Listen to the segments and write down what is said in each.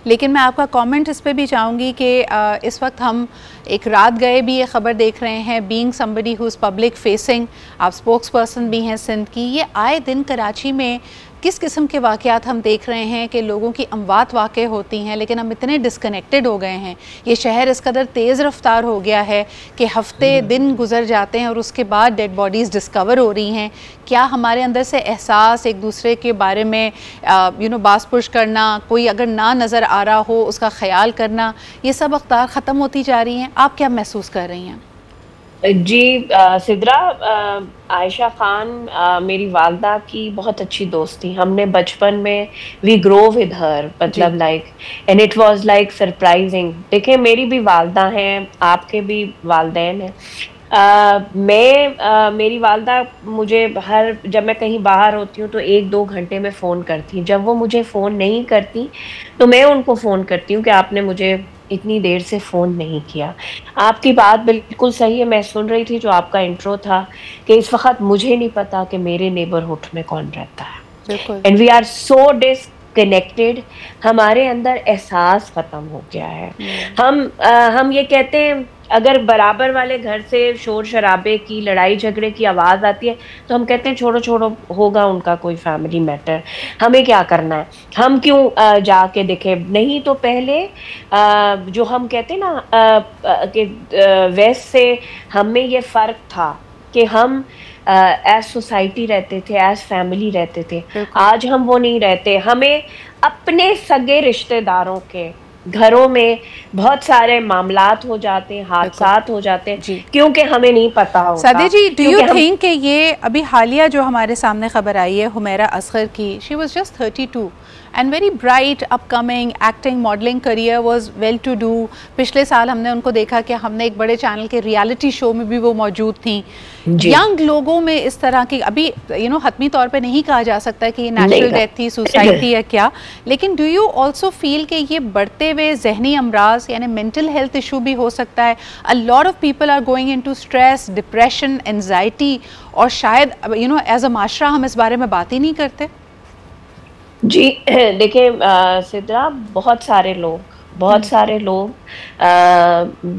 लेकिन मैं आपका कमेंट इस पे भी चाहूँगी कि इस वक्त हम एक रात गए भी ये ख़बर देख रहे हैं, being somebody who is public facing, आप स्पोक्स पर्सन भी हैं सिंध की, ये आए दिन कराची में किस किस्म के वाक़यात हम देख रहे हैं कि लोगों की अमवात वाक़ होती हैं, लेकिन हम इतने डिस्कनेक्टेड हो गए हैं। ये शहर इस कदर तेज़ रफ्तार हो गया है कि हफ्ते दिन गुजर जाते हैं और उसके बाद डेड बॉडीज़ डिस्कवर हो रही हैं। क्या हमारे अंदर से एहसास एक दूसरे के बारे में बास पुश करना, कोई अगर ना नज़र आ रहा हो उसका ख्याल करना, ये सब अख्तार ख़त्म होती जा रही हैं? आप क्या महसूस कर रही हैं? जी सिद्रा, आयशा खान मेरी वालदा की बहुत अच्छी दोस्त थी। हमने बचपन में वी ग्रो विद हर, मतलब like and it was like surprising. देखिए मेरी भी वालदा हैं, आपके भी वालदैन हैं। मेरी वालदा मुझे जब मैं कहीं बाहर होती हूँ तो 1-2 घंटे में फ़ोन करती हैं। जब वो मुझे फ़ोन नहीं करती तो मैं उनको फ़ोन करती हूँ कि आपने मुझे इतनी देर से फ़ोन नहीं किया। आपकी बात बिल्कुल सही है, मैं सुन रही थी जो आपका इंट्रो था कि इस वक़्त मुझे नहीं पता कि मेरे नेबरहुड में कौन रहता है। And we are so disconnected, हमारे अंदर एहसास ख़त्म हो गया है। हम ये कहते हैं अगर बराबर वाले घर से शोर शराबे की, लड़ाई झगड़े की आवाज़ आती है तो हम कहते हैं छोड़ो छोड़ो, होगा उनका कोई फैमिली मैटर, हमें क्या करना है, हम क्यों जाके देखें। नहीं तो पहले जो हम कहते हैं ना कि वेस्ट से हम में ये फ़र्क था कि हम एज सोसाइटी रहते थे, एज फैमिली रहते थे। आज हम वो नहीं रहते। हमें अपने सगे रिश्तेदारों के घरों में बहुत सारे मामलात हो जाते हैं, हादसात हो जाते हैं, क्योंकि हमें नहीं पता होता। सादिया जी, डू यू थिंक कि ये अभी हालिया जो हमारे सामने खबर आई है हुमैरा असगर की, she was just 32 and very bright, upcoming acting modelling career was well to do. पिछले साल हमने उनको देखा कि हमने एक बड़े चैनल के रियलिटी शो में भी वो मौजूद थी। यंग लोगों में इस तरह की अभी हतमी तौर पे नहीं कहा जा सकता कि ये नेचुरल डेथ थी, सुसाइड थी या क्या, लेकिन डू यू ऑल्सो फील कि ये बढ़ते हुए जहनी अमराज यानी मेंटल हेल्थ इशू भी हो सकता है? A lot of people are going into stress, depression, anxiety, और शायद एज अ माशरा हम इस बारे में बात ही नहीं करते। जी देखिए सिद्रा, बहुत सारे लोग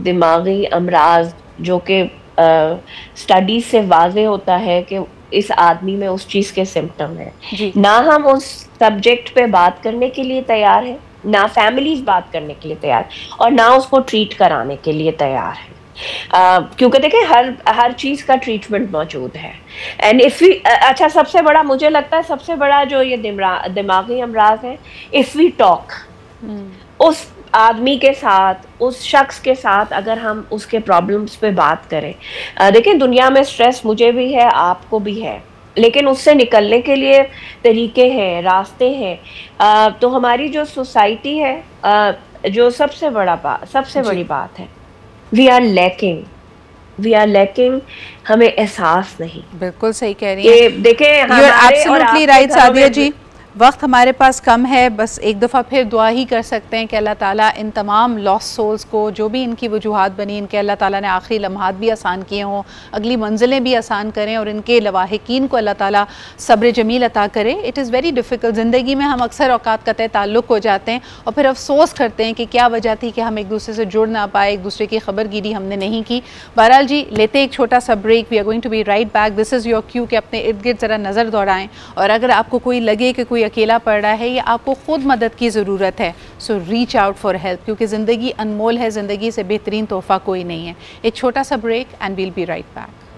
दिमागी अमराज जो कि स्टडीज से वाज़े होता है कि इस आदमी में उस चीज़ के सिम्टम हैं, ना हम उस सब्जेक्ट पे बात करने के लिए तैयार है, ना फैमिलीज बात करने के लिए तैयार, और ना उसको ट्रीट कराने के लिए तैयार है। क्योंकि देखिए हर चीज का ट्रीटमेंट मौजूद है। एंड इफ वी अच्छा, सबसे बड़ा मुझे लगता है सबसे बड़ा जो ये दिमागी अमराज है, इफ वी टॉक उस आदमी के साथ, उस शख्स के साथ, अगर हम उसके प्रॉब्लम्स पे बात करें। देखिए दुनिया में स्ट्रेस मुझे भी है, आपको भी है, लेकिन उससे निकलने के लिए तरीके हैं, रास्ते हैं। तो हमारी जो सोसाइटी है, जो सबसे बड़ी बात है, वी आर लैकिंग, हमें एहसास नहीं। बिल्कुल सही कह रही हैं, देखें एब्सोल्युटली राइट सादिया जी। वक्त हमारे पास कम है, बस एक दफ़ा फिर दुआ ही कर सकते हैं कि अल्लाह ताला इन तमाम लॉस्ट सोल्स को, जो भी इनकी वजूहात बनी, इनके अल्लाह ताला ने आखिरी लम्हात भी आसान किए हों, अगली मंजिलें भी आसान करें, और इनके लवाहिकीन को अल्लाह ताला सब्र जमील अता करे। इट इज़ वेरी डिफ़िकल्ट, ज़िंदगी में हम अक्सर औकात कतई ताल्लुक़ हो जाते हैं और फिर अफसोस करते हैं कि क्या वजह थी कि हम एक दूसरे से जुड़ ना पाए, एक दूसरे की खबरगिरी हमने नहीं की। बहरहाल जी, लेते एक छोटा सा break, we are going to be right back. This is your cue कि अपने इर्द गिर्द ज़रा नज़र दौड़ाएँ, और अगर आपको कोई लगे कि कोई अकेला पड़ रहा है या आपको खुद मदद की ज़रूरत है, सो रीच आउट फॉर हेल्प, क्योंकि ज़िंदगी अनमोल है, ज़िंदगी से बेहतरीन तोहफ़ा कोई नहीं है। एक छोटा सा break and we'll be right back.